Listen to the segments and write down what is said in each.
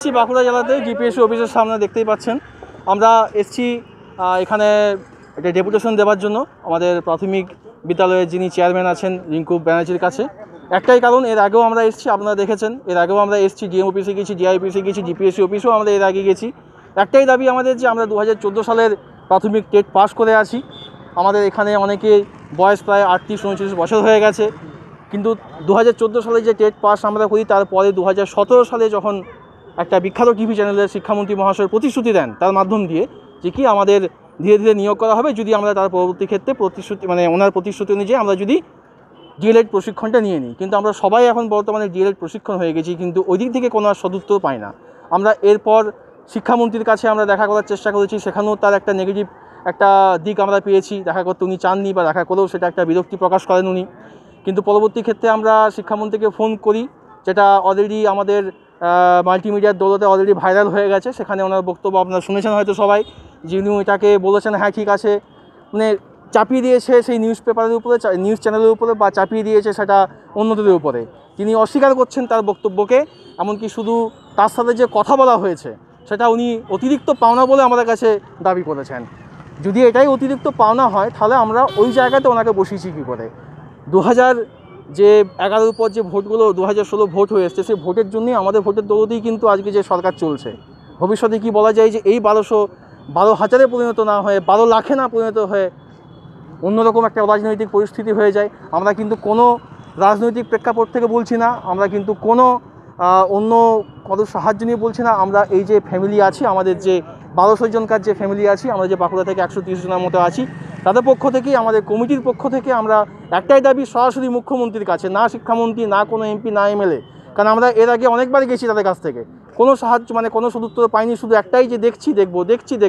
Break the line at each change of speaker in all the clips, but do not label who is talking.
এসছি বাঁকুড়া জেলাতে ডিপিএসসি অফিসের সামনে, দেখতেই পাচ্ছেন। আমরা এসছি এখানে একটা ডেপুটেশন দেওয়ার জন্য আমাদের প্রাথমিক বিদ্যালয়ের যিনি চেয়ারম্যান আছেন রিঙ্কু ব্যানার্জির কাছে। একটাই কারণ, এর আগেও আমরা এসছি, আপনারা দেখেছেন, এর আগেও আমরা এসছি, ডিএম অফিসে গেছি, ডিআই অফিসে গেছি, ডিপিএসসি অফিসেও আমরা এর আগে গেছি। একটাই দাবি আমাদের যে আমরা 2014 সালের প্রাথমিক টেট পাস করে আছি। আমাদের এখানে অনেকে বয়স প্রায় 38-39 বছর হয়ে গেছে, কিন্তু 2014 সালে যে টেট পাস আমরা করি, তারপরে 2017 সালে যখন একটা বিখ্যাত টিভি চ্যানেলের শিক্ষামন্ত্রী মহাশয় প্রতিশ্রুতি দেন তার মাধ্যম দিয়ে যে কি আমাদের ধীরে ধীরে নিয়োগ করা হবে যদি আমরা তার পরবর্তী ক্ষেত্রে প্রতিশ্রুতি ওনার প্রতিশ্রুতি অনুযায়ী আমরা যদি ডিএলএড প্রশিক্ষণটা নিয়ে নিই। কিন্তু আমরা সবাই এখন বর্তমানে ডিএলএড প্রশিক্ষণ হয়ে গেছি, কিন্তু ওই দিক থেকে কোনো আর সদুত্তর পাই না। আমরা এরপর শিক্ষামন্ত্রীর কাছে আমরা দেখা করার চেষ্টা করেছি, সেখানেও তার একটা নেগেটিভ একটা দিক আমরা পেয়েছি। দেখা করতে উনি চাননি, বা দেখা করেও সেটা একটা বিরক্তি প্রকাশ করেন উনি। কিন্তু পরবর্তী ক্ষেত্রে আমরা শিক্ষামন্ত্রীকে ফোন করি, যেটা অলরেডি আমাদের মাল্টিমিডিয়ার দৌলতে অলরেডি ভাইরাল হয়ে গেছে। সেখানে ওনার বক্তব্য আপনারা শুনেছেন হয়তো সবাই, যিনি এটাকে বলেছেন হ্যাঁ ঠিক আছে, চাপিয়ে দিয়েছে সেই নিউজ পেপারের উপরে, নিউজ চ্যানেলের উপরে, বা চাপিয়ে দিয়েছে সেটা অন্যদের উপরে। তিনি অস্বীকার করছেন তার বক্তব্যকে, এমনকি শুধু তার সাথে যে কথা বলা হয়েছে সেটা উনি অতিরিক্ত পাওনা বলে আমাদের কাছে দাবি করেছেন। যদি এটাই অতিরিক্ত পাওনা হয়, তাহলে আমরা ওই জায়গাতে ওনাকে বসিয়েছি কী করে? 2011 পর যে ভোটগুলো 2016 ভোট হয়ে এসছে, সেই ভোটের জন্যই আমাদের ভোটের দৌলতেই কিন্তু আজকে যে সরকার চলছে। ভবিষ্যতে কি বলা যায় যে এই 12,000-এ পরিণত না হয়ে 12 লাখে না পরিণত হয়ে অন্যরকম একটা রাজনৈতিক পরিস্থিতি হয়ে যায়। আমরা কিন্তু কোনো রাজনৈতিক প্রেক্ষাপট থেকে বলছি না, আমরা কিন্তু কোনো অন্য কারোর সাহায্য নিয়ে বলছি না। আমরা এই যে ফ্যামিলি আছি, আমাদের যে 1200 জনকার যে ফ্যামিলি আছি, আমরা যে বাঁকুড়া থেকে 130 জনের মতো আছি, তাদের পক্ষ থেকেই, আমাদের কমিটির পক্ষ থেকে আমরা একটাই দাবি সরাসরি মুখ্যমন্ত্রীর কাছে, না শিক্ষামন্ত্রী, না কোনো এমপি, না এমএলএ। কারণ আমরা এর আগে অনেকবার গেছি তাদের কাছ থেকে, কোনো সাহায্য কোনো সদুত্তর পাইনি। শুধু একটাই যে দেখছি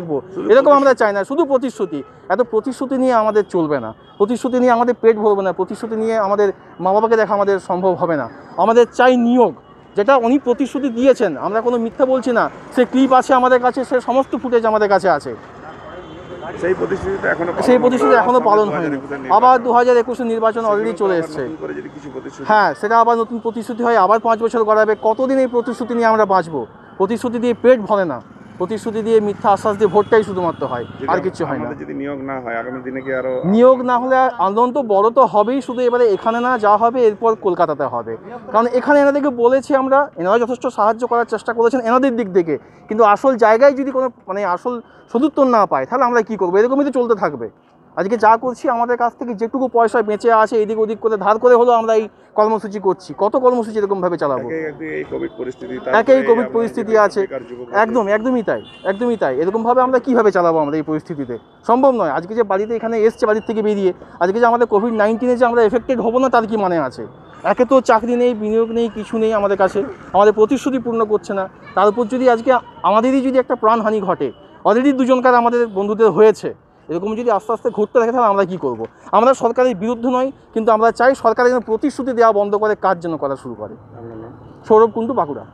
দেখবো, এরকম আমরা চাই না। শুধু প্রতিশ্রুতি, এত প্রতিশ্রুতি নিয়ে আমাদের চলবে না, প্রতিশ্রুতি নিয়ে আমাদের পেট ভরবে না, প্রতিশ্রুতি নিয়ে আমাদের মা বাবাকে দেখা আমাদের সম্ভব হবে না। আমাদের চাই নিয়োগ, যেটা উনি প্রতিশ্রুতি দিয়েছেন। আমরা কোনো মিথ্যা বলছি না, সে ক্লিপ আছে আমাদের কাছে, সে সমস্ত ফুটেজ আমাদের কাছে আছে। সেই প্রতিশ্রুতি এখনো পালন হয়নি। আবার 2021 নির্বাচন অলরেডি চলে এসছে। হ্যাঁ, সেটা আবার নতুন প্রতিশ্রুতি হয়, আবার 5 বছর করাবে। কতদিন এই প্রতিশ্রুতি নিয়ে আমরা বাঁচবো? প্রতিশ্রুতি দিয়ে পেট ভরে না, প্রতিশ্রুতি দিয়ে মিথ্যা আশ্বাস দিয়ে ভোটটাই শুধুমাত্র হয়, আর কিছু হয় না।
যদি নিয়োগ না হয় আগামী দিনে কি আরো
নিয়োগ না হলে আন্দোলন তো বড় তো হবেই, শুধু এবারে এখানে না, যা হবে এরপর কলকাতাতে হবে। কারণ এখানে এনাদেরকে বলেছি আমরা, এনারা যথেষ্ট সাহায্য করার চেষ্টা করেছেন এনাদের দিক থেকে, কিন্তু আসল জায়গায় যদি কোনো আসল সদুত্তর না পায়, তাহলে আমরা কী করবো? এরকমই তো চলতে থাকবে। আজকে যা করছি, আমাদের কাছ থেকে যেটুকু পয়সা বেঁচে আছে এদিক ওদিক করে ধার করে হলো আমরা এই কর্মসূচি করছি। কত কর্মসূচি এরকমভাবে চালাবো?
এই কোভিড
পরিস্থিতি আছে, একদমই তাই। এরকমভাবে আমরা কীভাবে চালাবো? আমরা এই পরিস্থিতিতে সম্ভব নয়। আজকে যে বাড়িতে এখানে এসছে, বাড়ির থেকে বেরিয়ে, আজকে যে আমাদের কোভিড-19 যে আমরা এফেক্টেড হবো না, তার কি মানে আছে? একে তো চাকরি নেই, বিনিয়োগ নেই, কিছু নেই আমাদের কাছে, আমাদের প্রতিশ্রুতি পূর্ণ করছে না। তার উপর যদি আজকে আমাদেরই যদি একটা প্রাণহানি ঘটে, অলরেডি 2 জনকার আমাদের বন্ধুদের হয়েছে, এরকম যদি আস্তে আস্তে ঘটতে থাকে, তাহলে আমরা কী করবো? আমরা সরকারের বিরুদ্ধে নয়, কিন্তু আমরা চাই সরকারের যেন প্রতিশ্রুতি দেওয়া বন্ধ করে কাজ যেন করা শুরু করে। সৌরভ কুণ্ডু, বাঁকুড়া।